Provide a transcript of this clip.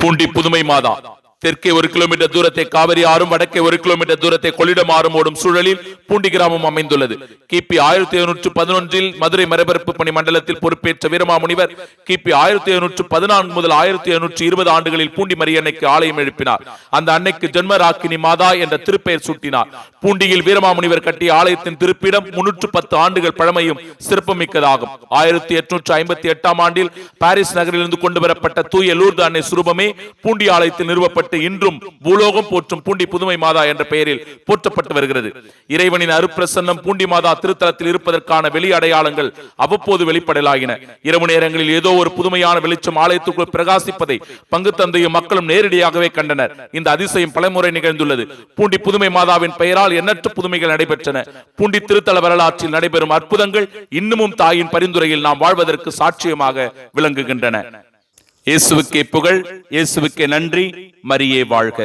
பூண்டி புதுமை மாதா தெற்கே 1 கிலோமீட்டர் தூரத்தை காவிரி ஆறும், வடக்கே 1 கிலோமீட்டர் தூரத்தை கொள்ளிடம் ஆறும் ஓடும் சூழலில் பூண்டி கிராமம் அமைந்துள்ளது. கிபி 1711 மதுரை மரபரப்பு பணி மண்டலத்தில் பொறுப்பேற்ற வீரமாமுனிவர் கிபி 1714 முதல் 1720 ஆண்டுகளில் பூண்டி மரியன்னைக்கு ஆலயம் எழுப்பினார். அந்த அன்னைக்கு ஜென்மராக்கினி மாதா என்ற திருப்பெயர் சூட்டினார். பூண்டியில் வீரமாமுனிவர் கட்டிய ஆலயத்தின் திருப்பிடம் 310 ஆண்டுகள் பழமையும் சிறப்புமிக்கதாகும். 1858 ஆண்டில் பாரிஸ் நகரிலிருந்து கொண்டு வரப்பட்ட தூய லூர்து அன்னை சுரூபமே பூண்டி ஆலயத்தில் நிறுவப்பட்டு இன்றும் பூலோகம் போற்றும் பூண்டி புதுமை மாதா என்ற பெயரில் போற்றப்பட்டு வருகிறது. இறைவனின் அருப்பிரசன்னம் பூண்டி மாதா திருத்தலத்தில் இருப்பதற்கான வெளி அடையாளங்கள் அவ்வப்போது வெளிப்படலாகின. இரவு நேரங்களில் ஏதோ ஒரு புதுமையான வெளிச்சம் ஆலயத்துக்குள் பிரகாசிப்பதை பங்கு தந்தையும் மக்களும் நேரடியாகவே கண்டனர். இந்த அதிசயம் பலமுறை நிகழ்ந்துள்ளது. பூண்டி புதுமை மாதாவின் பெயரால் எண்ணற்ற புதுமைகள் நடைபெற்றன. பூண்டி திருத்தல வரலாற்றில் நடைபெறும் அற்புதங்கள் இன்னமும் தாயின் பரிந்துரையில் நாம் வாழ்வதற்கு சாட்சியமாக விளங்குகின்றன. இயேசுவுக்கே புகழ், இயேசுவுக்கே நன்றி. மரியே வாழ்க.